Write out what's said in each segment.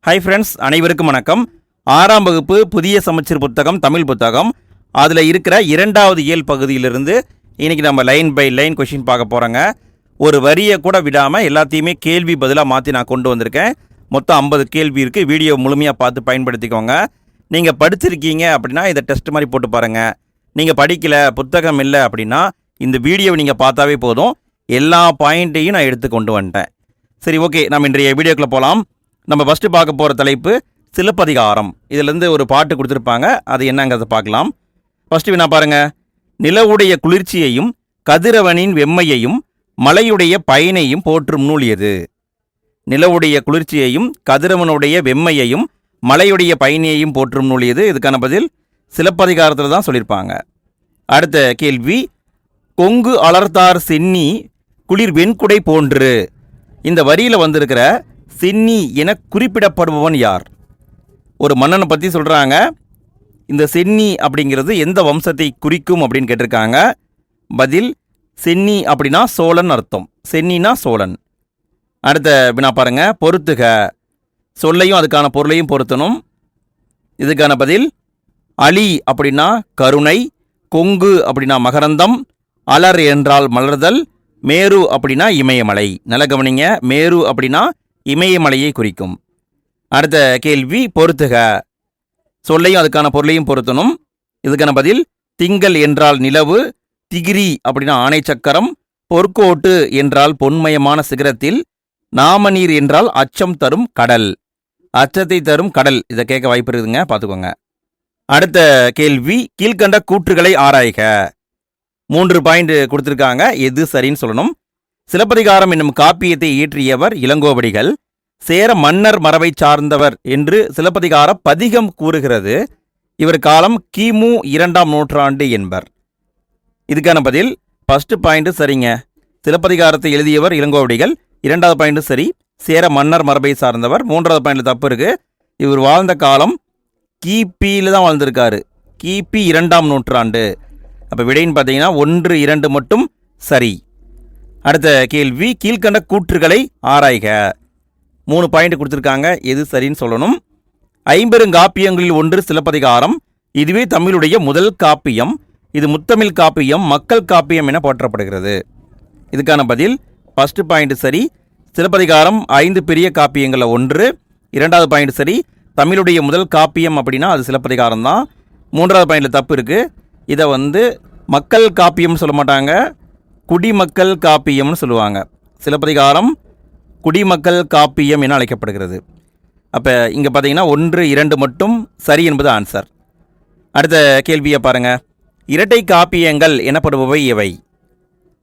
Hi friends, அனைவருக்கும் வணக்கம். 6ஆம் வகுப்பு புதிய சமச்சீர் புத்தகம் தமிழ் புத்தகம் அதில் இருக்கிற 2வது இயல் பகுதியிலிருந்து இன்றைக்கி நம்ம லைன் பை லைன் கொஷின் பார்க்க போகிறோங்க. ஒரு வரியை கூட விடாமல் எல்லாத்தையுமே கேள்வி பதிலாக மாற்றி நான் கொண்டு வந்திருக்கேன். மொத்தம் 50 கேள்வி இருக்குது. வீடியோ முழுமையாக பார்த்து பயன்படுத்திக்கோங்க. நீங்கள் படிச்சிருக்கீங்க அப்படின்னா இதை டெஸ்ட் மாதிரி போட்டு பாருங்கள். நீங்கள் படிக்கலை, புத்தகம் இல்லை அப்படின்னா இந்த வீடியோவை நீங்கள் பார்த்தாவே போதும். எல்லா பாயிண்ட்டையும் நான் எடுத்து கொண்டு வந்துட்டேன். சரி, ஓகே, நம்ம இன்றைய வீடியோக்குள்ளே போகலாம். நம்ம ஃபஸ்ட்டு பார்க்க போகிற தலைப்பு சிலப்பதிகாரம். இதிலேருந்து ஒரு பாட்டு கொடுத்துருப்பாங்க, அது என்னங்கிறத பார்க்கலாம். ஃபஸ்ட்டு வினா பாருங்கள். நிலவுடைய குளிர்ச்சியையும் கதிரவனின் வெம்மையையும் மலையுடைய பயனையும் போற்றும் நூல் எது? நிலவுடைய குளிர்ச்சியையும் கதிரவனுடைய வெம்மையையும் மலையுடைய பயனையையும் போற்றும் நூல் எது? இதுக்கான பதில் சிலப்பதிகாரத்தில் தான் சொல்லியிருப்பாங்க. அடுத்த கேள்வி, கொங்கு அலர்த்தார் சென்னி குளிர் வெண்குடை போன்று. இந்த வரியில் வந்திருக்கிற சென்னி என குறிப்பிடப்படுபவன் யார்? ஒரு மன்னனை பற்றி சொல்கிறாங்க. இந்த சென்னி அப்படிங்கிறது எந்த வம்சத்தை குறிக்கும் அப்படின்னு கேட்டிருக்காங்க. பதில் சென்னி அப்படின்னா சோழன் அர்த்தம். சென்னினா சோழன். அடுத்த வினா பாருங்க. பொறுத்துக. சொல்லையும் அதுக்கான பொருளையும் பொருத்தணும். இதுக்கான பதில் அலி அப்படின்னா கருணை, கொங்கு அப்படின்னா மகரந்தம், அலர் என்றால் மலர்தல், மேரு அப்படின்னா இமயமலை. நல்ல கவனிங்க, மேரு அப்படின்னா இமயமலையை குறிக்கும். அடுத்த கேள்வி, பொறுத்துக. சொல்லையும் அதுக்கான பொருளையும் பொருத்தணும். இதுக்கான பதில் திங்கள் என்றால் நிலவு, திகிரி அப்படின்னா ஆணை சக்கரம், பொற்கோட்டு என்றால் பொன்மயமான சிகரத்தில், நாமநீர் என்றால் அச்சம் தரும் கடல். அச்சத்தை தரும் கடல். இதை கேட்க வாய்ப்பு இருக்குதுங்க, பார்த்துக்கோங்க. அடுத்த கேள்வி, கீழ்கண்ட கூற்றுகளை ஆராய்க. 3 பாயிண்ட் கொடுத்துருக்காங்க, எது சரின்னு சொல்லணும். சிலப்பதிகாரம் என்னும் காப்பியத்தை இயற்றியவர் இளங்கோவடிகள். சேர மன்னர் மரபை சார்ந்தவர் என்று சிலப்பதிகார பதிகம் கூறுகிறது. இவர் காலம் கிமு 2ஆம் நூற்றாண்டு என்பர். இதுக்கான பதில் ஃபர்ஸ்ட் பாயிண்ட் சரிங்க. சிலப்பதிகாரத்தை எழுதியவர் இளங்கோவடிகள். 2வது பாயிண்ட் சரி, சேர மன்னர் மரபை சார்ந்தவர். 3வது பாயிண்ட் தப்பு இருக்கு. இவர் வாழ்ந்த காலம் கிபியில் தான் வாழ்ந்திருக்காரு. கிபி 2ஆம் நூற்றாண்டு. அப்போ விடைன்னு பார்த்தீங்கன்னா 1, 2 மட்டும் சரி. அடுத்த கேள்வி, கீழ்கண்ட கூற்றுகளை ஆராய்க. 3 பாயிண்ட் கொடுத்துருக்காங்க, எது சரின்னு சொல்லணும். 50 காப்பியங்களில் ஒன்று சிலப்பதிகாரம். இதுவே தமிழுடைய முதல் காப்பியம். இது முத்தமிழ் காப்பியம், மக்கள் காப்பியம் என போற்றப்படுகிறது. இதுக்கான பதில் ஃபர்ஸ்ட் பாயிண்ட் சரி. சிலப்பதிகாரம் 5 பெரிய காப்பியங்களில் ஒன்று. 2வது பாயிண்ட் சரி. தமிழுடைய முதல் காப்பியம் அப்படின்னா அது சிலப்பதிகாரம் தான். 3வது பாயிண்டில் தப்பு இருக்குது. இதை மக்கள் காப்பியம் சொல்ல மாட்டாங்க, குடிமக்கள் காப்பியம்னு சொல்லுவாங்க. சிலப்பதிகாரம் குடிமக்கள் காப்பியம் என அழைக்கப்படுகிறது. அப்போ இங்கே பார்த்தீங்கன்னா 1, 2 மட்டும் சரி என்பது ஆன்சர். அடுத்த கேள்வியை பாருங்கள். இரட்டை காப்பியங்கள் எனப்படுபவை எவை?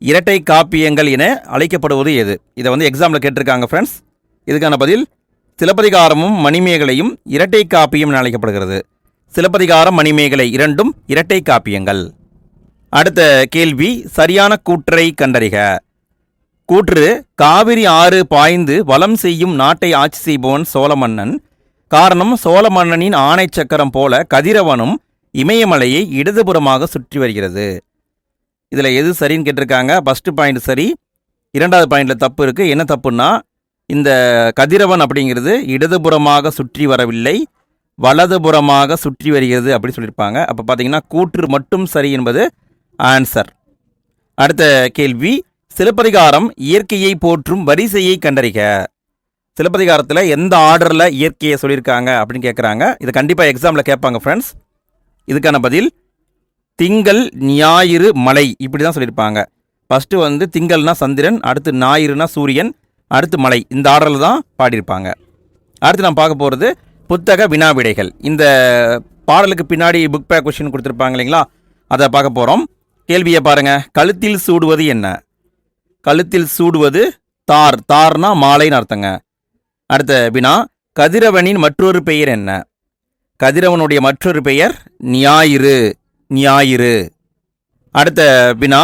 இரட்டை காப்பியங்கள் என அழைக்கப்படுவது எது? இதை எக்ஸாமில் கேட்டிருக்காங்க ஃப்ரெண்ட்ஸ். இதுக்கான பதில் சிலப்பதிகாரமும் மணிமேகலையும் இரட்டை காப்பியம் என அழைக்கப்படுகிறது. சிலப்பதிகாரம் மணிமேகலை இரண்டும் இரட்டை காப்பியங்கள். அடுத்த கேள்வி, சரியான கூற்றை கண்டறிக. கூற்று, காவிரி ஆறு பாய்ந்து வலம் செய்யும் நாட்டை ஆட்சி செய்பவன் சோழ மன்னன். காரணம், சோழ மன்னனின் ஆணை சக்கரம் போல கதிரவனும் இமயமலையை இடதுபுறமாக சுற்றி வருகிறது. இதில் எது சரின்னு கேட்டிருக்காங்க. ஃபர்ஸ்ட் பாயிண்ட் சரி. 2வது பாயிண்டில் தப்பு இருக்குது. என்ன தப்புன்னா, இந்த கதிரவன் அப்படிங்கிறது இடதுபுறமாக சுற்றி வரவில்லை, வலதுபுறமாக சுற்றி வருகிறது அப்படி சொல்லியிருப்பாங்க. அப்போ பார்த்தீங்கன்னா கூற்று மட்டும் சரி என்பது ஆன்சர். அடுத்த கேள்வி, சிலப்பதிகாரம் இயற்கையை போற்றும் வரிசையை கண்டறிக. சிலப்பதிகாரத்தில் எந்த ஆர்டரில் இயற்கையை சொல்லியிருக்காங்க அப்படின்னு கேட்குறாங்க. இதை கண்டிப்பாக எக்ஸாமில் கேட்பாங்க ஃப்ரெண்ட்ஸ். இதுக்கான பதில் திங்கள், ஞாயிறு, மலை இப்படி தான் சொல்லியிருப்பாங்க. ஃபஸ்ட்டு திங்கள்னா சந்திரன், அடுத்து ஞாயிறுனா சூரியன், அடுத்து மலை. இந்த ஆர்டரில் தான் பாடியிருப்பாங்க. அடுத்து நான் பார்க்க போகிறது புத்தக வினாவிடைகள். இந்த பாடலுக்கு பின்னாடி புக் பேக் கொஸ்டின் கொடுத்துருப்பாங்க இல்லைங்களா, அதை பார்க்க போகிறோம். கேள்வியை பாருங்கள். கழுத்தில் சூடுவது என்ன? கழுத்தில் சூடுவது தார். தார்னா மாலைன்னு அர்த்தங்க. அடுத்த வினா, கதிரவனின் மற்றொரு பெயர் என்ன? கதிரவனுடைய மற்றொரு பெயர் ஞாயிறு. ஞாயிறு. அடுத்த வினா,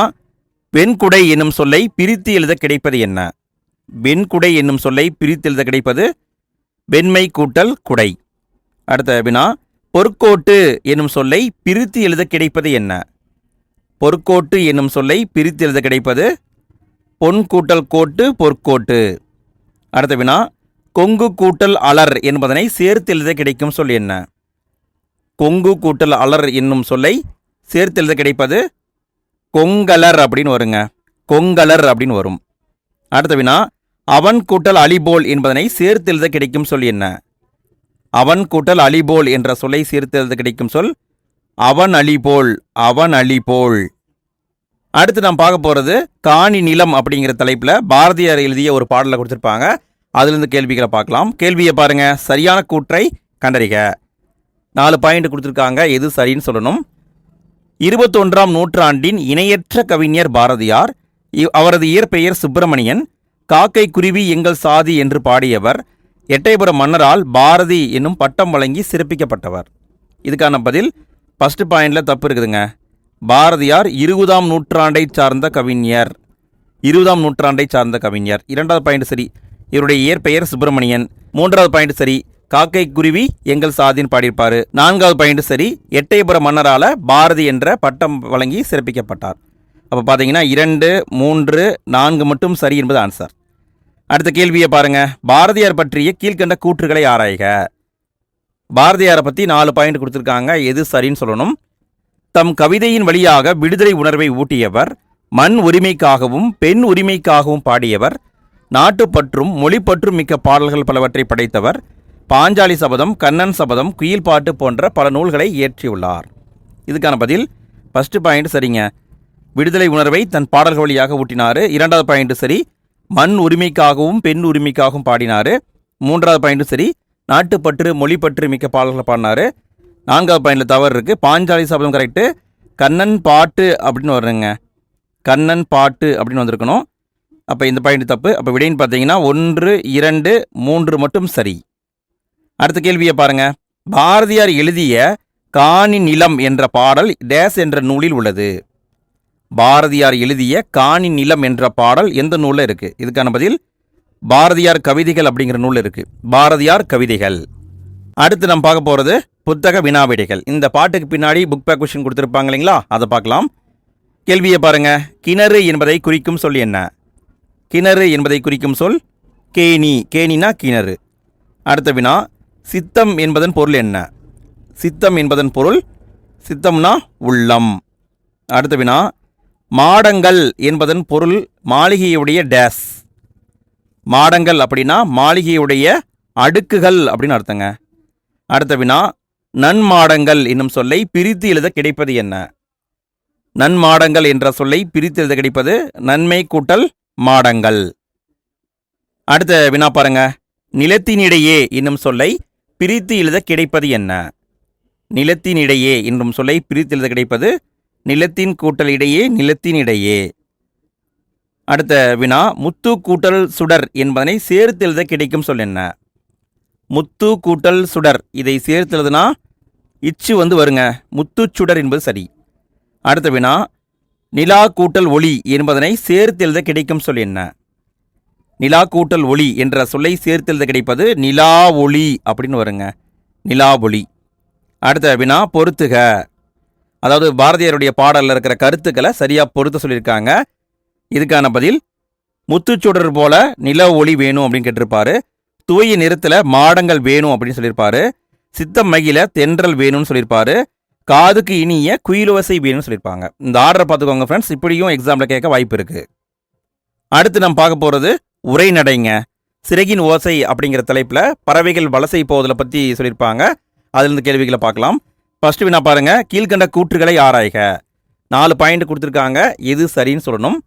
வெண்குடை என்னும் சொல்லை பிரித்து எழுத கிடைப்பது என்ன? வெண்குடை என்னும் சொல்லை பிரித்து எழுத கிடைப்பது வெண்மை கூட்டல் குடை. அடுத்த வினா, பொற்கோட்டு என்னும் சொல்லை பிரித்து எழுத கிடைப்பது என்ன? பொற்கோட்டு என்னும் சொல்லை பிரித்து எழுத கிடைப்பது பொன் கூட்டல் கோட்டு பொற்கோட்டு. அடுத்த வினா, கொங்கு கூட்டல் அலர் என்பதனை சேர்த்து எழுத கிடைக்கும் சொல் என்ன? கொங்கு கூட்டல் அலர் என்னும் சொல்லை சேர்த்து எழுத கிடைப்பது கொங்கலர் அப்படின்னு வருங்க. கொங்கலர் அப்படின்னு வரும். அடுத்த வினா, அவன் கூட்டல் அலிபோல் என்பதனை சேர்த்து எழுத கிடைக்கும் சொல் என்ன? அவன் கூட்டல் அலிபோல் என்ற சொல்லை சேர்த்து எழுத கிடைக்கும் சொல் அவன் அலிபோல். அவன் அலிபோல். அடுத்து நாம் பார்க்க போகிறது காணி நிலம் அப்படிங்கிற தலைப்பில் பாரதியார் எழுதிய ஒரு பாடலை கொடுத்துருப்பாங்க. அதுலேருந்து கேள்விகளை பார்க்கலாம். கேள்வியை பாருங்க. சரியான கூற்றை கண்டறிக. 4 பாயிண்ட் கொடுத்துருக்காங்க. எது சரின்னு சொல்லணும். 21ஆம் நூற்றாண்டின் இணையற்ற கவிஞர் பாரதியார். அவரது இயற்பெயர் சுப்பிரமணியன். காக்கை குருவி எங்கள் சாதி என்று பாடியவர். எட்டயபுரம் மன்னரால் பாரதி என்னும் பட்டம் வழங்கி சிறப்பிக்கப்பட்டவர். இதுக்கான பதில் ஃபர்ஸ்ட் பாயிண்டில் தப்பு இருக்குதுங்க. பாரதியார் 20ஆம் நூற்றாண்டை சார்ந்த கவிஞர். 20ஆம் நூற்றாண்டை சார்ந்த கவிஞர். 2வது பாயிண்ட் சரி. இவருடைய இயற்பெயர் சுப்பிரமணியன். 3வது பாயிண்ட் சரி. காக்கை குருவி எங்கள் சாதின்னு பாடியிருப்பார். 4வது பாயிண்ட் சரி. எட்டயபுரம் மன்னரால் பாரதி என்ற பட்டம் வழங்கி சிறப்பிக்கப்பட்டார். அப்போ பார்த்தீங்கன்னா 2, 3, 4 மட்டும் சரி என்பது ஆன்சர். அடுத்த கேள்வியை பாருங்க. பாரதியார் பற்றிய கீழ்கண்ட கூற்றுகளை ஆராய்க. பாரதியாரை பற்றி 4 பாயிண்ட் கொடுத்துருக்காங்க. எது சரின்னு சொல்லணும். தம் கவிதையின் வழியாக விடுதலை உணர்வை ஊட்டியவர். மண் உரிமைக்காகவும் பெண் உரிமைக்காகவும் பாடியவர். நாட்டுப்பற்றும் மொழிப்பற்றும் மிக்க பாடல்கள் பலவற்றை படைத்தவர். பாஞ்சாலி சபதம், கண்ணன் சபதம், குயில் பாட்டு போன்ற பல நூல்களை இயற்றியுள்ளார். இதுக்கான பதில் ஃபர்ஸ்ட் பாயிண்ட் சரிங்க. விடுதலை உணர்வை தன் பாடல்கள் வழியாக ஊட்டினார். 2வது பாயிண்ட் சரி. மண் உரிமைக்காகவும் பெண் உரிமைக்காகவும் பாடினார். 3வது பாயிண்ட் சரி. நாட்டுப்பற்று மொழிப்பற்று மிக்க பாடல்களை பாடினார். 4வது பாயிண்டில் தவறு இருக்குது. பாஞ்சாலி சபதம் கரெக்டு. கண்ணன் பாட்டு அப்படின்னு வருங்க. கண்ணன் பாட்டு அப்படின்னு வந்திருக்கணும். அப்போ இந்த பாயிண்ட் தப்பு. அப்போ விடைன்னு பார்த்தீங்கன்னா 1, 2, 3 மட்டும் சரி. அடுத்த கேள்வியை பாருங்க. பாரதியார் எழுதிய காணி நிலம் என்ற பாடல் டேஸ் என்ற நூலில் உள்ளது. பாரதியார் எழுதிய காணி நிலம் என்ற பாடல் எந்த நூலில் இருக்குது? இதுக்கான பதில் பாரதியார் கவிதைகள் அப்படிங்கிற நூல் இருக்குது. பாரதியார் கவிதைகள். அடுத்து நம்ம பார்க்க போகிறது புத்தக வினாவிடைகள். இந்த பாட்டுக்கு பின்னாடி புக் பேக் கொஸ்டின் கொடுத்துருப்பாங்க இல்லைங்களா, அதை பார்க்கலாம். கேள்வியை பாருங்க. கிணறு என்பதை குறிக்கும் சொல் என்ன? கிணறு என்பதை குறிக்கும் சொல் கேணி. கேணினா கிணறு. அடுத்த வினா, சித்தம் என்பதன் பொருள் என்ன? சித்தம் என்பதன் பொருள் சித்தம்னா உள்ளம். அடுத்த வினா, மாடங்கள் என்பதன் பொருள் மாளிகையுடைய டேஸ். மாடங்கள் அப்படின்னா மாளிகையுடைய அடுக்குகள் அப்படின்னு அர்த்தங்க. அடுத்த வினா, நன்மாடங்கள் என்னும் சொல்லை பிரித்து எழுத கிடைப்பது என்ன? நன்மாடங்கள் என்ற சொல்லை பிரித்து எழுத கிடைப்பது நன்மை கூட்டல் மாடங்கள். அடுத்த வினா பாருங்க. நிலத்தினிடையே என்னும் சொல்லை பிரித்து எழுத கிடைப்பது என்ன? நிலத்தினிடையே என்னும் சொல்லை பிரித்து எழுத கிடைப்பது நிலத்தின் கூட்டல் இடையே, நிலத்தினிடையே. அடுத்த வினா, முத்து கூட்டல் சுடர் என்பதனை சேர்த்து எழுத கிடைக்கும் சொல் என்ன? முத்து கூட்டல் சுடர், இதை சேர்த்து எழுதுனா இச்சு வருங்க. முத்துச்சுடர் என்பது சரி. அடுத்த வினா, நிலா கூட்டல் ஒளி என்பதனை சேர்த்து எழுத கிடைக்கும் சொல் என்ன? நிலா கூட்டல் ஒளி என்ற சொல்லை சேர்த்து எழுத கிடைப்பது நிலா ஒளி அப்படின்னு வருங்க. நிலா ஒளி. அடுத்த வினா, பொறுத்துக. அதாவது பாரதியாருடைய பாடலில் இருக்கிற கருத்துக்களை சரியாக பொறுத்த சொல்லியிருக்காங்க. இதுக்கான பதில் முத்துச்சுடர் போல நில ஒளி வேணும் அப்படின்னு கேட்டிருப்பாரு. தூய நிறத்தில் மாடங்கள் வேணும் அப்படின்னு சொல்லியிருப்பாரு. சித்தம் மகிழ தென்றல் வேணும்னு சொல்லியிருப்பாரு. காதுக்கு இனிய குயிலோசை வேணும்னு சொல்லியிருப்பாங்க. இந்த ஆர்டரை பார்த்துக்கோங்க ஃப்ரெண்ட்ஸ். இப்படியும் எக்ஸாமில் கேட்க வாய்ப்பு இருக்குது. அடுத்து நம்ம பார்க்க போகிறது உரைநடைங்க. சிறகின் ஓசை அப்படிங்கிற தலைப்பில் பறவைகள் வலசை போவதில் பற்றி சொல்லியிருப்பாங்க. அதுலேருந்து கேள்விகளை பார்க்கலாம். ஃபர்ஸ்ட் வினா பாருங்க. கீழ்கண்ட கூற்றுகளை ஆராய்க. 4 பாயிண்ட் கொடுத்துருக்காங்க. எது சரின்னு சொல்லணும்.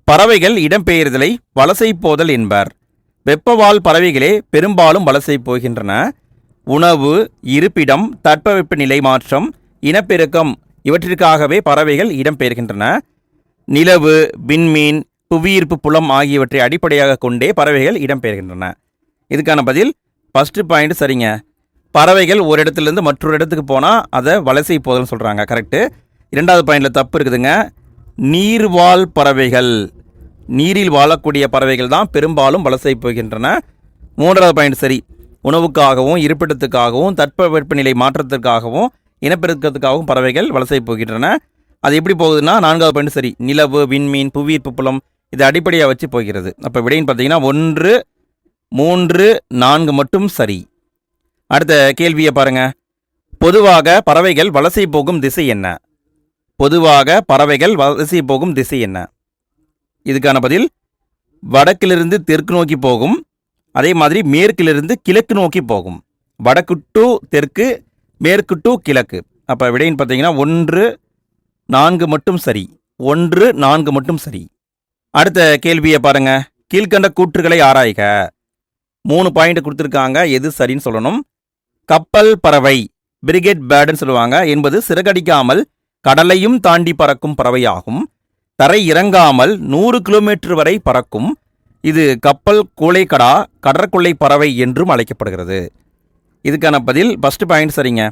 பறவைகள் இடம்பெயர்தலை வலசை போதல் என்பர். வெப்பவாழ் பறவைகளே பெரும்பாலும் வலசை போகின்றன. உணவு, இருப்பிடம், தட்பவெப்பநிலை மாற்றம், இனப்பெருக்கம் இவற்றிற்காகவே பறவைகள் இடம்பெயர்கின்றன. நிலவு, விண்மீன், புவியீர்ப்பு புலம் ஆகியவற்றை அடிப்படையாக கொண்டே பறவைகள் இடம்பெயர்கின்றன. இதுக்கான பதில் ஃபர்ஸ்ட் பாயிண்ட் சரிங்க. பறவைகள் ஒரு இடத்துலேருந்து மற்றொரு இடத்துக்கு போனால் அதை வலசை போதல்னு சொல்கிறாங்க. கரெக்டு. 2வது பாயிண்டில் தப்பு இருக்குதுங்க. நீர்வாழ் பறவைகள், நீரில் வாழக்கூடிய பறவைகள் தான் பெரும்பாலும் வலசை போகின்றன. 3வது பாயிண்ட் சரி. உணவுக்காகவும் இருப்பிடத்துக்காகவும் தட்பவெப்பநிலை மாற்றத்திற்காகவும் இனப்பெருக்கத்துக்காகவும் பறவைகள் வலசை போகின்றன. அது எப்படி போகுதுன்னா 4வது பாயிண்ட் சரி. நிலவு, விண்மீன், புவியீர்ப்பு புலம் இதை அடிப்படையாக வச்சு போகிறது. அப்போ விடைன்னு பார்த்தீங்கன்னா 1, 3, 4 மட்டும் சரி. அடுத்த கேள்வியை பாருங்க. பொதுவாக பறவைகள் வலசை போகும் திசை என்ன? பொதுவாக பறவைகள் வலசை போகும் திசை என்ன? இதுக்கான பதில் வடக்கிலிருந்து தெற்கு நோக்கி போகும், அதே மாதிரி மேற்கிலிருந்து கிழக்கு நோக்கி போகும். வடக்கு டு தெற்கு, மேற்கு டு கிழக்கு. அப்போ விடைன்னு பார்த்தீங்கன்னா 1, 4 மட்டும் சரி. 1, 4 மட்டும் சரி. அடுத்த கேள்வியை பாருங்க. கீழ்கண்ட கூற்றுகளை ஆராய்க. 3 பாயிண்ட் கொடுத்துருக்காங்க, எது சரின்னு சொல்லணும். கப்பல் பறவை பிரிகேட் பேர்டுன்னு சொல்லுவாங்க என்பது சிறகடிக்காமல் கடலையும் தாண்டி பறக்கும் பறவையாகும். தரை இறங்காமல் 100 கிலோமீட்டர் வரை பறக்கும். இது கப்பல் கூளைக்கடா கடற்கொள்ளை பறவை என்றும் அழைக்கப்படுகிறது. இதுக்கான பதில் ஃபர்ஸ்ட் பாயிண்ட் சரிங்க.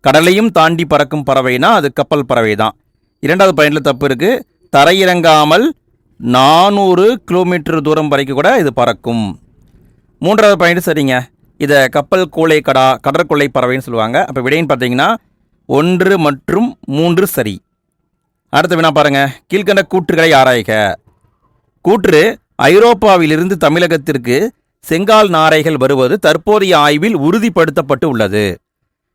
கடலையும் தாண்டி பறக்கும் பறவைனா அது கப்பல் பறவை தான். 2வது பாயிண்டில் தப்பு இருக்குது. தரையிறங்காமல் 400 கிலோமீட்டர் தூரம் வரைக்கும் கூட இது பறக்கும். 3வது பாயிண்ட் சரிங்க. இதை கப்பல் கூளைக்கடா கடற்கொள்ளை பறவைன்னு சொல்லுவாங்க. அப்போ விடைன்னு பார்த்தீங்கன்னா 1 மற்றும் 3 சரி. அடுத்த வினா பாருங்க. கீழ்கண்ட கூற்றுகளை ஆராய்க. கூற்று ஐரோப்பாவிலிருந்து தமிழகத்திற்கு செங்கால் நாரைகள் வருவது தற்போதைய ஆய்வில் உறுதிப்படுத்தப்பட்டு உள்ளது.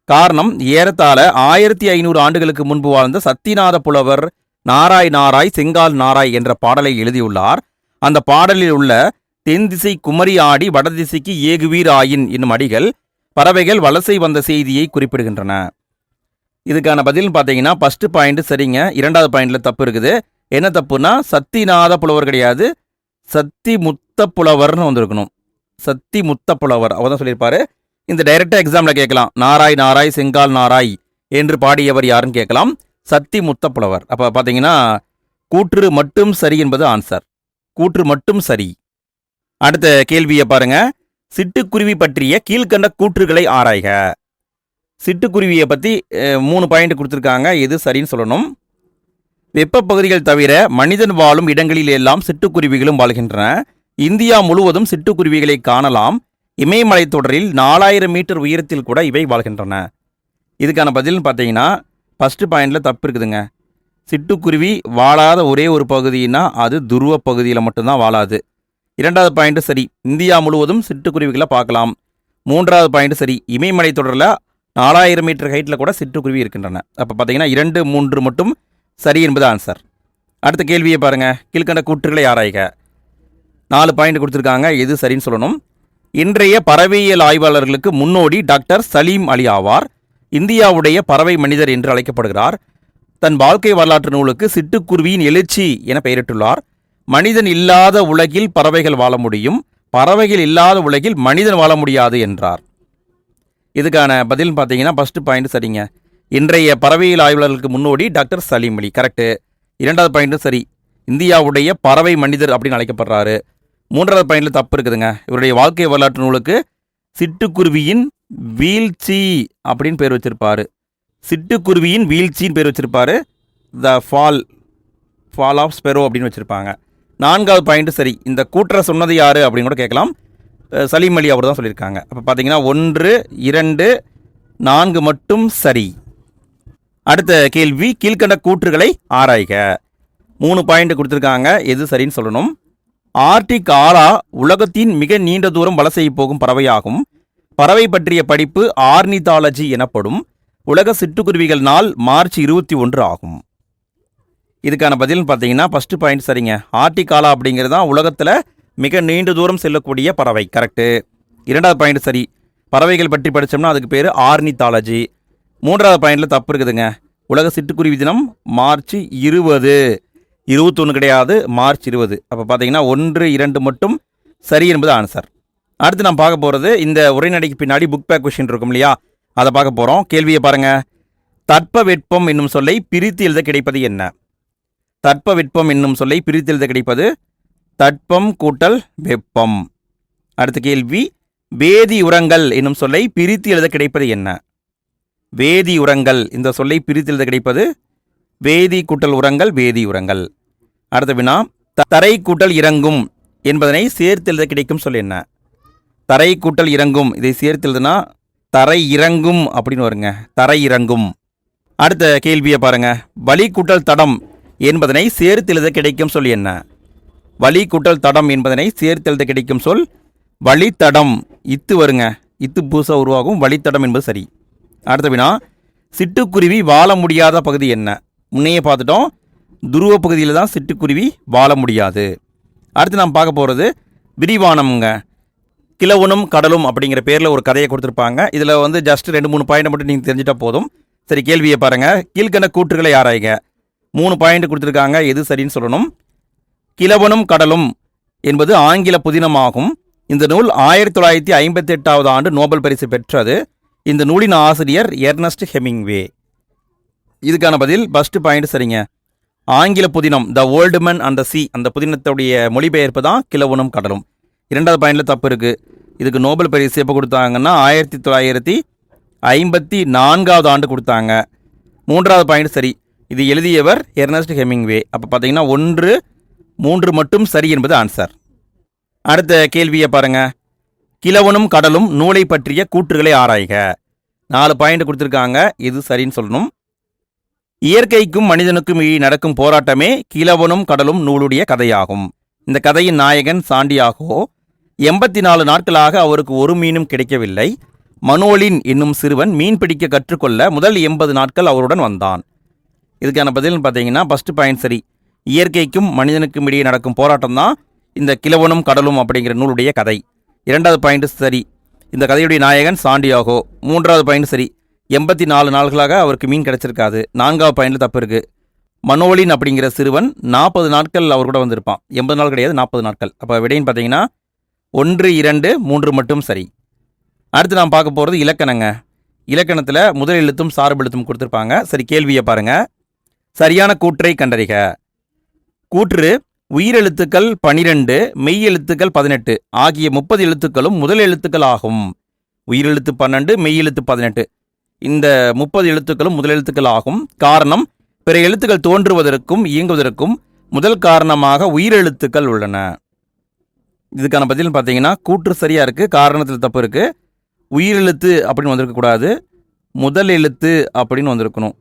காரணம், ஏறத்தாழ 1500 ஆண்டுகளுக்கு முன்பு வாழ்ந்த சத்திநாத புலவர் நாராய் நாராய் செங்கால் நாராய் என்ற பாடலை எழுதியுள்ளார். அந்த பாடலில் உள்ள தென் திசை குமரி ஆடி வடதிசைக்கு ஏகுவீர் ஆயின் என்னும் அடிகள் பறவைகள் வலசை வந்த செய்தியை குறிப்பிடுகின்றன. இதுக்கான பதில் பார்த்தீங்கன்னா ஃபர்ஸ்ட் பாயிண்ட் சரிங்க. 2வது பாயிண்டில் தப்பு இருக்குது. என்ன தப்புனா சத்திநாத புலவர் கிடையாது, சத்தி முத்த புலவர்னு வந்திருக்கணும். சத்தி முத்த புலவர் அவர் தான் சொல்லியிருப்பாரு. இந்த டைரக்டாக எக்ஸாமில் கேட்கலாம். நாராய் நாராய் செங்கால் நாராய் என்று பாடியவர் யாருன்னு கேட்கலாம். சத்தி முத்த புலவர். அப்போ பார்த்தீங்கன்னா கூற்று மட்டும் சரி என்பது ஆன்சர். கூற்று மட்டும் சரி. அடுத்த கேள்வியை பாருங்க. சிட்டுக்குருவி பற்றிய கீழ்கண்ட கூற்றுகளை ஆராய்க. சிட்டுக்குருவியை பற்றி 3 பாயிண்ட் கொடுத்துருக்காங்க, எது சரின்னு சொல்லணும். வெப்ப பகுதிகள் தவிர மனிதன் வாழும் இடங்களில் எல்லாம் சிட்டுக்குருவிகளும் வாழ்கின்றன. இந்தியா முழுவதும் சிட்டுக்குருவிகளை காணலாம். இமயமலைத் தொடரில் 4000 மீட்டர் உயரத்தில் கூட இவை வாழ்கின்றன. இதுக்கான பதில்னு பார்த்தீங்கன்னா ஃபஸ்ட்டு பாயிண்டில் தப்பு இருக்குதுங்க. சிட்டுக்குருவி வாழாத ஒரே ஒரு பகுதினா அது துருவ பகுதியில் மட்டும்தான் வாழாது. 2வது பாயிண்ட் சரி, இந்தியா முழுவதும் சிட்டுக்குருவிகளை பார்க்கலாம். 3வது பாயிண்ட் சரி, இமயமலை தொடரில் 4000 மீட்டர் ஹைட்டில் கூட சிட்டுக்குருவி இருக்கின்றன. அப்போ பார்த்தீங்கன்னா 2, 3 மட்டும் சரி என்பது ஆன்சர். அடுத்த கேள்வியை பாருங்கள். கீழ்கண்ட கூற்றுகளை ஆராய்க. 4 பாயிண்ட் கொடுத்துருக்காங்க, எது சரின்னு சொல்லணும். இன்றைய பறவையியல் ஆய்வாளர்களுக்கு முன்னோடி டாக்டர் சலீம் அலி ஆவார். இந்தியாவுடைய பறவை மனிதர் என்று அழைக்கப்படுகிறார். தன் வாழ்க்கை வரலாற்று நூலுக்கு சிட்டுக்குருவியின் எழுச்சி என பெயரிட்டுள்ளார். மனிதன் இல்லாத உலகில் பறவைகள் வாழ முடியும், பறவைகள் இல்லாத உலகில் மனிதன் வாழ முடியாது என்றார். இதுக்கான பதில் பார்த்தீங்கன்னா ஃபர்ஸ்ட் பாயிண்ட் சரிங்க. இன்றைய பறவையியல் ஆய்வாளர்களுக்கு முன்னோடி டாக்டர் சலீம் அலி கரெக்டு. 2வது பாயிண்ட்டும் சரி, இந்தியாவுடைய பறவை மனிதர் அப்படின்னு அழைக்கப்படுறாரு. 3வது பாயிண்டில் தப்பு இருக்குதுங்க. இவருடைய வாழ்க்கை வரலாற்று நூலுக்கு சிட்டுக்குருவியின் வீழ்ச்சி அப்படின்னு பேர் வச்சிருப்பாரு. சிட்டுக்குருவியின் வீழ்ச்சின்னு பேர் வச்சிருப்பாரு. த ஃபால் ஆஃப் ஸ்பெரோ அப்படின்னு வச்சுருப்பாங்க. 4வது பாயிண்ட்டு சரி. இந்த கூற்றை சொன்னது யார் அப்படின்னு கூட கேட்கலாம். சலீம் அலி அவர் தான் சொல்லியிருக்காங்க. அப்போ பார்த்தீங்கன்னா 1, 2, 4 மட்டும் சரி. அடுத்த கேள்வி. கீழ்கண்ட கூற்றுகளை ஆராய்க. 3 பாயிண்ட் கொடுத்துருக்காங்க, எது சரின்னு சொல்லணும். ஆர்டிக் ஆலா உலகத்தின் மிக நீண்ட தூரம் வலசை போகும் பறவையாகும். பறவை பற்றிய படிப்பு ஆர்னிதாலஜி எனப்படும். உலக சிட்டுக்குருவிகள் நாள் மார்ச் 21 ஆகும். இதுக்கான பதில்னு பார்த்தீங்கன்னா ஃபஸ்ட்டு பாயிண்ட் சரிங்க. ஆர்டிக் ஆலா அப்படிங்கிறது தான் உலகத்தில் மிக நீண்ட தூரம் செல்லக்கூடிய பறவை கரெக்டு. 2வது பாயிண்ட் சரி, பறவைகள் பற்றி படித்தோம்னா அதுக்கு பேர் ஆர்னிதாலஜி. 3வது பாயிண்டில் தப்பு இருக்குதுங்க. உலக சிட்டுக்குருவி தினம் மார்ச் 20, 21 கிடையாது, மார்ச் 20. அப்போ பார்த்தீங்கன்னா 1, 2 மட்டும் சரி என்பது ஆன்சர். அடுத்து நான் பார்க்க போகிறது இந்த உரைநடைக்கு பின்னாடி புக் பேக் கொஷின் இருக்கும் இல்லையா, அதை பார்க்க போகிறோம். கேள்வியை பாருங்கள். தட்பவெப்பம் என்னும் சொல்லை பிரித்து எழுத கிடைப்பது என்ன? தட்பவெப்பம் என்னும் சொல்லை பிரித்து எழுத கிடைப்பது தட்பம் கூட்டல் வெப்பம். அடுத்த கேள்வி. வேதி உரங்கள் என்னும் சொல்லை பிரித்து எழுத கிடைப்பது என்ன? வேதி உரங்கள் இந்த சொல்லை பிரித்து எழுத கிடைப்பது வேதி கூட்டல் உரங்கள், வேதி உரங்கள். அடுத்த வினா. தரை கூட்டல் இறங்கும் என்பதனை சேர்த்து எழுத கிடைக்கும் சொல் என்ன? தரை கூட்டல் இறங்கும் இதை சேர்த்து எழுதுனா தரை இறங்கும் அப்படின்னு வருங்க. தரை இறங்கும். அடுத்த கேள்வியை பாருங்க. வலி கூட்டல் தடம் என்பதனை சேர்த்து எழுத கிடைக்கும் சொல் என்ன? வலி கூட்டல் தடம் என்பதனை சேர்த்து எழுத கிடைக்கும் சொல் வழித்தடம் இத்து வருங்க, இத்து புதுசாக உருவாகும், வழித்தடம் என்பது சரி. அடுத்த வினா, சிட்டுக்குருவி வாழ முடியாத பகுதி என்ன? முன்னையே பார்த்துட்டோம், துருவ பகுதியில் தான் சிட்டுக்குருவி வாழ முடியாது. அடுத்து நாம் பார்க்க போகிறது விரிவானம்ங்க. கிழவனும் கடலும் அப்படிங்கிற பேரில் ஒரு கதையை கொடுத்துருப்பாங்க. இதில் வந்து ஜஸ்ட் 2-3 பாயிண்ட் மட்டும் நீங்கள் தெரிஞ்சிட்டா போதும். சரி, கேள்வியை பாருங்கள். கீழ்கண்ட கூற்றுகளை ஆராய்க. 3 பாயிண்ட் கொடுத்துருக்காங்க, எது சரின்னு சொல்லணும். கிழவனும் கடலும் என்பது ஆங்கில புதினமாகும். இந்த நூல் 1958ஆவது ஆண்டு நோபல் பரிசு பெற்றது. இந்த நூலின் ஆசிரியர் எர்னஸ்ட் ஹெமிங்வே. இதுக்கான பதில் ஃபர்ஸ்ட் பாயிண்ட் சரிங்க. ஆங்கில புதினம் த old man and the C, அந்த புதினத்துடைய மொழிபெயர்ப்பு தான் கிழவனும் கடலும். 2வது பாயிண்டில் தப்பு இருக்குது. இதுக்கு நோபல் பரிசு எப்போ கொடுத்தாங்கன்னா 1954ஆவது ஆண்டு கொடுத்தாங்க. 3வது பாயிண்ட் சரி. இது எழுதியவர் எர்னஸ்ட் ஹெமிங்வே. அப்போ பார்த்தீங்கன்னா 1, 3 மட்டும் சரி என்பது ஆன்சர். அடுத்த கேள்வியை பாருங்கள். கிழவனும் கடலும் நூலை பற்றிய கூற்றுகளை ஆராய்க. 4 பாயிண்ட் கொடுத்துருக்காங்க, இது சரின்னு சொல்லணும். இயற்கைக்கும் மனிதனுக்கும் நடக்கும் போராட்டமே கிழவனும் கடலும் நூலுடைய கதையாகும். இந்த கதையின் நாயகன் சாண்டியாகோ 84 நாட்களாக அவருக்கு ஒரு மீனும் கிடைக்கவில்லை. மனோலின் என்னும் சிறுவன் மீன் பிடிக்க கற்றுக்கொள்ள முதல் 80 நாட்கள் அவருடன் வந்தான். இதுக்கான பதில்னு பார்த்தீங்கன்னா ஃபர்ஸ்ட் பாயிண்ட் சரி. இயற்கைக்கும் மனிதனுக்கும் இடையே நடக்கும் போராட்டம் தான் இந்த கிழவனும் கடலும் அப்படிங்கிற நூலுடைய கதை. 2வது பாயிண்ட் சரி. இந்த கதையுடைய நாயகன் சாண்டியாகோ. 3வது பாயிண்ட் சரி. 84 நாட்களாக அவருக்கு மீன் கிடைச்சிருக்காது. 4வது பாயிண்டில் தப்பு இருக்குது. மனோலின் அப்படிங்கிற சிறுவன் 40 நாட்கள் அவர் கூட வந்திருப்பான். 80 நாள் கிடையாது, 40 நாட்கள். அப்போ விடைன்னு பார்த்தீங்கன்னா 1, 2, 3 மட்டும் சரி. அடுத்து நாம் பார்க்க போகிறது இலக்கணங்க. இலக்கணத்தில் முதல் எழுத்தும் சார்பு எழுத்தும் கொடுத்துருப்பாங்க. சரி, கேள்வியை பாருங்கள். சரியான கூற்றை கண்டறிக. கூற்று உயிரெழுத்துக்கள் 12, மெய் எழுத்துக்கள் 18 ஆகிய 30 எழுத்துக்களும் முதல் எழுத்துக்கள் ஆகும். உயிரெழுத்து 12, மெய் எழுத்து 18, இந்த 30 எழுத்துக்களும் முதல் எழுத்துக்கள் ஆகும். காரணம், பிற எழுத்துக்கள் தோன்றுவதற்கும் இயங்குவதற்கும் முதல் காரணமாக உயிரெழுத்துக்கள் உள்ளன. இதுக்கான பதில் பார்த்தீங்கன்னா கூற்று சரியாக இருக்குது, காரணத்தில் தப்பு இருக்குது. உயிரெழுத்து அப்படின்னு வந்திருக்கக்கூடாது, முதல் எழுத்து அப்படின்னு வந்திருக்கணும்.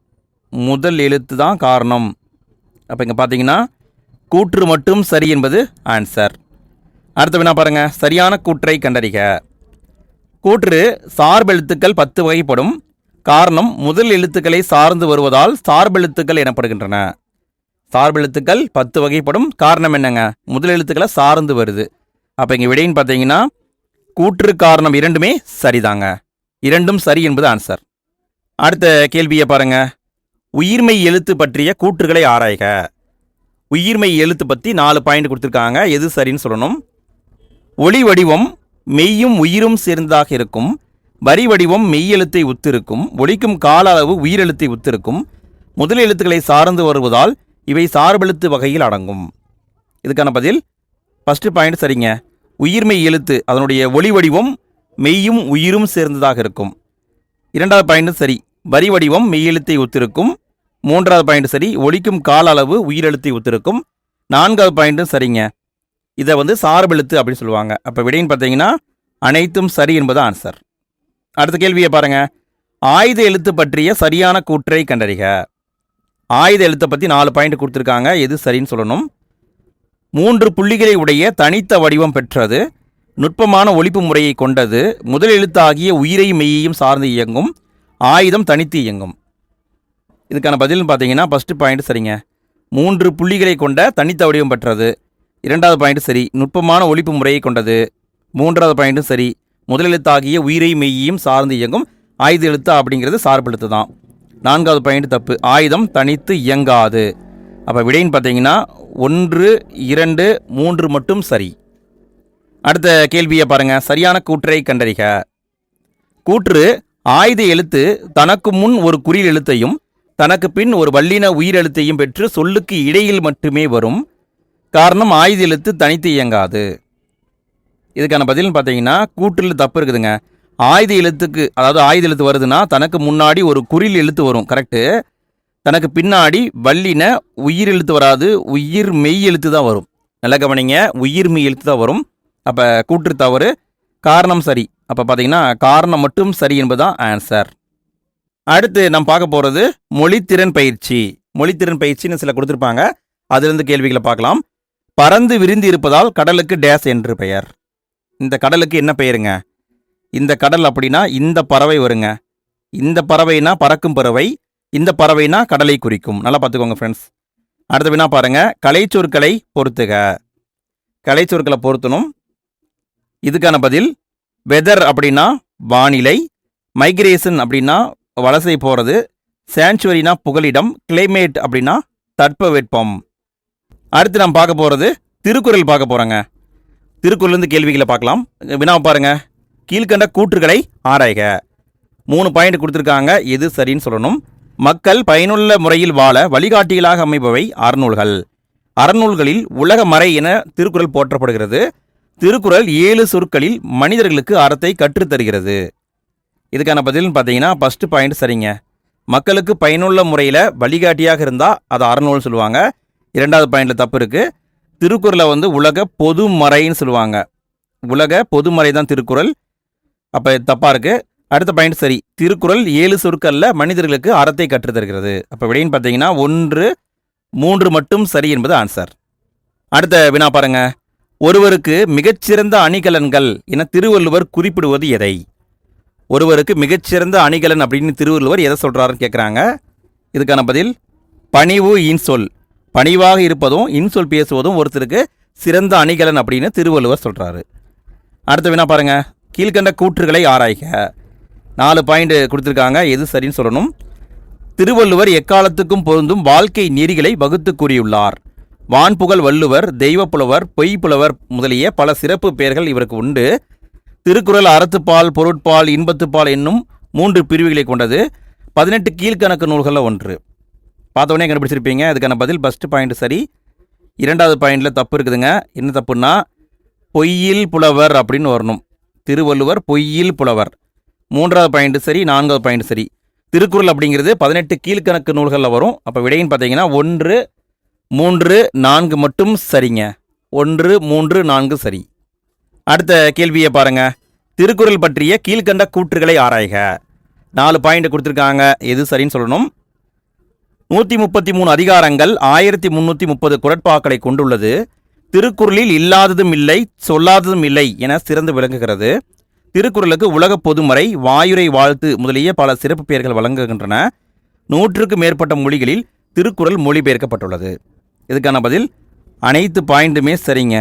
முதல் எழுத்து தான் காரணம். அப்போ இங்கே பார்த்தீங்கன்னா கூற்று மட்டும் சரி என்பது ஆன்சர். அடுத்த வினா பாருங்க. சரியான கூற்றை கண்டறிக. கூற்று சார்பெழுத்துக்கள் 10 வகைப்படும். காரணம், முதல் எழுத்துக்களை சார்ந்து வருவதால் சார்பெழுத்துக்கள் எனப்படுகின்றன. சார்பெழுத்துக்கள் 10 வகைப்படும். காரணம் என்னங்க? முதல் எழுத்துக்களை சார்ந்து வருது. அப்போ இங்கே விடைன்னு பார்த்தீங்கன்னா கூற்று காரணம் இரண்டுமே சரிதாங்க. இரண்டும் சரி என்பது ஆன்சர். அடுத்த கேள்வியை பாருங்க. உயிர்மை எழுத்து பற்றிய கூற்றுகளை ஆராய்க. உயிர்மை எழுத்து பற்றி 4 பாயிண்ட் கொடுத்துருக்காங்க, எது சரின்னு சொல்லணும். ஒளி வடிவம் மெய்யும் உயிரும் சேர்ந்ததாக இருக்கும். வரி வடிவம் மெய்யெழுத்தை ஒத்திருக்கும். ஒலிக்கும் கால அளவு உயிரெழுத்தை ஒத்திருக்கும். முதல் எழுத்துக்களை சார்ந்து வருவதால் இவை சார்பெழுத்து வகையில் அடங்கும். இதுக்கான பதில் ஃபர்ஸ்ட் பாயிண்ட் சரிங்க. உயிர்மை எழுத்து அதனுடைய ஒளி வடிவம் மெய்யும் உயிரும் சேர்ந்ததாக இருக்கும். 2வது பாயிண்ட் சரி. வரி வடிவம் மெய்யெழுத்தை ஒத்திருக்கும். 3வது பாயிண்ட் சரி. ஒலிக்கும் கால அளவு உயிரெழுத்தை ஒத்திருக்கும். 4வது பாயிண்ட்டும் சரிங்க. இதை வந்து சார்பெழுத்து அப்படின்னு சொல்லுவாங்க. அப்போ விடைன்னு பார்த்தீங்கன்னா அனைத்தும் சரி என்பது ஆன்சர். அடுத்த கேள்வியை பாருங்க. ஆயுத எழுத்து பற்றிய சரியான கூற்றை கண்டறிக. ஆயுத எழுத்தை பற்றி 4 பாயிண்ட் கொடுத்துருக்காங்க, எது சரின்னு சொல்லணும். 3 புள்ளிகளை உடைய தனித்த வடிவம் பெற்றது. நுட்பமான ஒலிப்பு முறையை கொண்டது. முதல் எழுத்தாகிய உயிரையும் மெய்யையும் சார்ந்து இயங்கும். ஆயுதம் தனித்து இயங்கும். இதுக்கான பதில்னு பார்த்தீங்கன்னா ஃபர்ஸ்ட் பாயிண்ட் சரிங்க. 3 புள்ளிகளை கொண்ட தனித்த வடிவம் பெற்றது. 2வது பாயிண்ட் சரி. நுட்பமான ஒலிப்பு முறையை கொண்டது. 3வது பாயிண்ட்டும் சரி. முதல் எழுத்தாகிய உயிரையும் மெய்யையும் சார்ந்து இயங்கும். ஆயுத எழுத்து அப்படிங்கிறது சார்பெழுத்து தான். 4வது பாயிண்ட் தப்பு. ஆயுதம் தனித்து இயங்காது. அப்போ விடைன்னு பார்த்தீங்கன்னா 1, 2, 3 மட்டும் சரி. அடுத்த கேள்வியை பாருங்க. சரியான கூற்றை கண்டறிக. கூற்று ஆயுத எழுத்து தனக்கு முன் ஒரு குறில் எழுத்தையும் தனக்கு பின் ஒரு வல்லின உயிரெழுத்தையும் பெற்று சொல்லுக்கு இடையில் மட்டுமே வரும். காரணம், ஆயுத எழுத்து தனித்து இயங்காது. இதுக்கான பதில்னு பார்த்தீங்கன்னா கூற்றில் தப்பு இருக்குதுங்க. ஆயுத எழுத்துக்கு, அதாவது ஆயுத எழுத்து வருதுன்னா தனக்கு முன்னாடி ஒரு குறில் எழுத்து வரும், கரெக்டு. தனக்கு பின்னாடி வல்லின உயிர் எழுத்து வராது, உயிர் மெய் எழுத்து தான் வரும். நல்ல கவனிங்க, உயிர் மெய் எழுத்து தான் வரும். அப்போ கூற்று தவறு, காரணம் சரி. அப்போ பார்த்தீங்கன்னா காரணம் மட்டும் சரி என்பதுதான் ஆன்சர். அடுத்து நம்ம பார்க்க போகிறது மொழித்திறன் பயிற்சி. மொழித்திறன் பயிற்சின்னு சில கொடுத்துருப்பாங்க, அதுலேருந்து கேள்விகளை பார்க்கலாம். பறந்து விரிந்து இருப்பதால் கடலுக்கு டேஸ் என்று பெயர். இந்த கடலுக்கு என்ன பெயருங்க? இந்த கடல் அப்படின்னா இந்த பறவை வருங்க. இந்த பறவைனா பறக்கும் பறவை, இந்த பறவைனா கடலை குறிக்கும். நல்லா பார்த்துக்கோங்க ஃப்ரெண்ட்ஸ். அடுத்த வினா பாருங்க. கலைச்சொற்களை பொறுத்துக. கலைச்சொற்களை பொருத்தணும். இதுக்கான பதில் வெதர் அப்படின்னா வானிலை, மைக்ரேஷன் அப்படின்னா வலசை போகிறது, சாங்சுவரினா புகலிடம், கிளைமேட் அப்படின்னா தட்பவெப்பம். அடுத்து நாம் பார்க்க போகிறது திருக்குறள் பார்க்க போகிறோங்க. திருக்குறள்லேருந்து கேள்விகளை பார்க்கலாம். வினாவை பாருங்க. கீழ்கண்ட கூற்றுகளை ஆராய்க. 3 பாயிண்ட் கொடுத்துருக்காங்க, எது சரின்னு சொல்லணும். மக்கள் பயனுள்ள முறையில் வாழ வழிகாட்டிகளாக அமைபவை அறநூல்கள். அறநூல்களில் உலக மறை என திருக்குறள் போற்றப்படுகிறது. திருக்குறள் 7 சொற்களில் மனிதர்களுக்கு அறத்தை கற்றுத்தருகிறது. இதுக்கான பதில்னு பார்த்தீங்கன்னா ஃபஸ்ட்டு பாயிண்ட் சரிங்க. மக்களுக்கு பயனுள்ள முறையில் வழிகாட்டியாக இருந்தால் அது அறநூல் சொல்லுவாங்க. 2வது பாயிண்டில் தப்பு இருக்குது. திருக்குறளை உலக பொதுமறைன்னு சொல்லுவாங்க. உலக பொதுமறை தான் திருக்குறள். அப்போ தப்பாக இருக்குது. அடுத்த பாயிண்ட் சரி. திருக்குறள் 7 சொற்களில் மனிதர்களுக்கு அறத்தை கற்றுத்தருகிறது. அப்போ விடைன்னு பார்த்தீங்கன்னா 1, 3 மட்டும் சரி என்பது ஆன்சர். அடுத்த வினா பாருங்க. ஒருவருக்கு மிகச்சிறந்த அணிகலன்கள் என திருவள்ளுவர் குறிப்பிடுவது எதை? ஒருவருக்கு மிகச்சிறந்த அணிகலன் அப்படின்னு திருவள்ளுவர் எதை சொல்கிறாருன்னு கேட்குறாங்க. இதுக்கான பதில் பணிவு இன்சொல். பணிவாக இருப்பதும் இன்சொல் பேசுவதும் ஒருத்தருக்கு சிறந்த அணிகலன் அப்படின்னு திருவள்ளுவர் சொல்கிறாரு. அடுத்த வினா பாருங்க. கீழ்கண்ட கூற்றுகளை ஆராய்க. 4 பாயிண்ட் கொடுத்துருக்காங்க, எது சரின்னு சொல்லணும். திருவள்ளுவர் எக்காலத்துக்கும் பொருந்தும் வாழ்க்கை நெறிகளை வகுத்து கூறியுள்ளார். வான்புகழ் வள்ளுவர், தெய்வப்புலவர், பொய்ப்புலவர் முதலிய பல சிறப்பு பெயர்கள் இவருக்கு உண்டு. திருக்குறள் அறத்துப்பால், பொருட்பால், இன்பத்துப்பால் என்னும் 3 பிரிவுகளை கொண்டது. 18 கீழ்கணக்கு நூல்களில் ஒன்று. பார்த்தவொடனே கண்டுபிடிச்சிருப்பீங்க. அதுக்கான பதில் ஃபஸ்ட்டு பாயிண்ட் சரி. 2வது பாயிண்டில் தப்பு இருக்குதுங்க. என்ன தப்புன்னா பொய்யில் புலவர் அப்படின்னு வரணும். திருவள்ளுவர் பொய்யில் புலவர். 3வது பாயிண்ட் சரி. 4வது பாயிண்ட் சரி. திருக்குறள் அப்படிங்கிறது 18 கீழ்கணக்கு நூல்களில் வரும். அப்போ விடைன்னு பார்த்தீங்கன்னா 1, 3, 4 மட்டும் சரிங்க. 1, 3, 4 சரி. அடுத்த கேள்வியை பாருங்க. திருக்குறள் பற்றிய கீழ்கண்ட கூற்றுகளை ஆராய்க. 4 பாயிண்ட் கொடுத்துருக்காங்க, எது சரின்னு சொல்லணும். 133 அதிகாரங்கள், 1330 குறட்பாக்களை கொண்டுள்ளது. திருக்குறளில் இல்லாததும் இல்லை, சொல்லாததும் இல்லை என சிறந்து விளங்குகிறது. திருக்குறளுக்கு உலக பொதுமறை, வாயுரை வாழ்த்து முதலிய பல சிறப்பு பெயர்கள் வழங்குகின்றன. 100க்கு மேற்பட்ட மொழிகளில் திருக்குறள் மொழிபெயர்க்கப்பட்டுள்ளது. இதுக்கான பதில் அனைத்து பாயிண்ட்டுமே சரிங்க.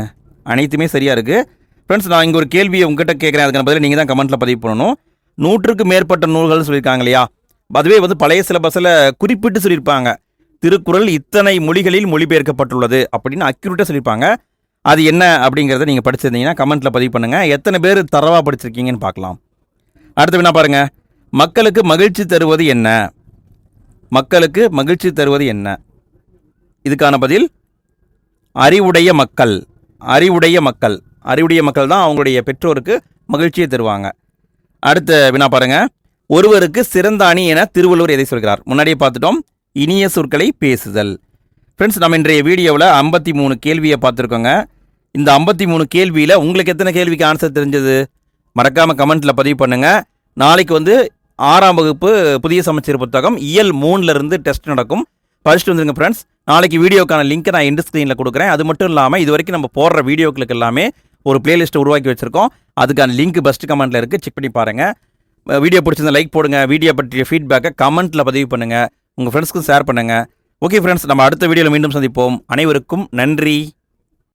அனைத்துமே சரியாக இருக்குது. ஃப்ரெண்ட்ஸ், நான் இங்கே ஒரு கேள்வியை உங்ககிட்ட கேட்குறேன். அதுக்கான பதில் நீங்கள் தான் கமெண்ட்டில் பதிவு பண்ணணும். 100க்கு மேற்பட்ட நூல்கள்னு சொல்லியிருக்காங்க இல்லையா? அதுவே பழைய சிலபஸில் குறிப்பிட்டு சொல்லியிருப்பாங்க. திருக்குறள் இத்தனை மொழிகளில் மொழிபெயர்க்கப்பட்டுள்ளது அப்படின்னு அக்யூரேட்டாக சொல்லியிருப்பாங்க. அது என்ன அப்படிங்கிறத நீங்கள் படிச்சிருந்தீங்கன்னா கமெண்ட்டில் பதிவு பண்ணுங்கள். எத்தனை பேர் தரவாக படிச்சிருக்கீங்கன்னு பார்க்கலாம். அடுத்த வினா பாருங்கள். மக்களுக்கு மகிழ்ச்சி தருவது என்ன? மக்களுக்கு மகிழ்ச்சி தருவது என்ன? இதுக்கான பதில் அறிவுடைய மக்கள். அறிவுடைய மக்கள். அறிவுடைய மக்கள் தான் அவங்களுடைய பெற்றோருக்கு மகிழ்ச்சியை தருவாங்க. அடுத்த வினா பாருங்கள். ஒருவருக்கு சிறந்த அணி என திருவள்ளுவர் எதை சொல்கிறார்? முன்னாடியே பார்த்துட்டோம். இனிய சொற்களை பேசுதல். ஃப்ரெண்ட்ஸ், நம்ம இன்றைய வீடியோவில் 53 கேள்வியை பார்த்துருக்கோங்க. இந்த 53 கேள்வியில் உங்களுக்கு எத்தனை கேள்விக்கு ஆன்சர் தெரிஞ்சது? மறக்காமல் கமெண்ட்டில் பதிவு பண்ணுங்கள். நாளைக்கு 6ஆம் வகுப்பு புதிய சமச்சீர் புத்தகம் இயல் 3லேருந்து டெஸ்ட் நடக்கும். படிச்சுட்டு வந்துருங்க ஃப்ரெண்ட்ஸ். நாளைக்கு வீடியோக்கான லிங்க்கை நான் எண்ட் ஸ்க்ரீனில் கொடுக்குறேன். அது மட்டும் இல்லாமல் இது வரைக்கும் நம்ம போடுற வீடியோக்களுக்கு எல்லாமே ஒரு பிளேலிஸ்ட்டை உருவாக்கி வச்சுருக்கோம். அதுக்கான லிங்க் பெஸ்ட் கமெண்ட்டில் இருக்குது, செக் பண்ணி பாருங்கள். வீடியோ பிடிச்சிருந்தா லைக் போடுங்க. வீடியோ பற்றிய ஃபீட்பேக்கை கமெண்ட்டில் பதிவு பண்ணுங்கள். உங்கள் ஃப்ரெண்ட்ஸ்க்கும் ஷேர் பண்ணுங்கள். ஓகே ஃப்ரெண்ட்ஸ், நம்ம அடுத்த வீடியோவில் மீண்டும் சந்திப்போம். அனைவருக்கும் நன்றி.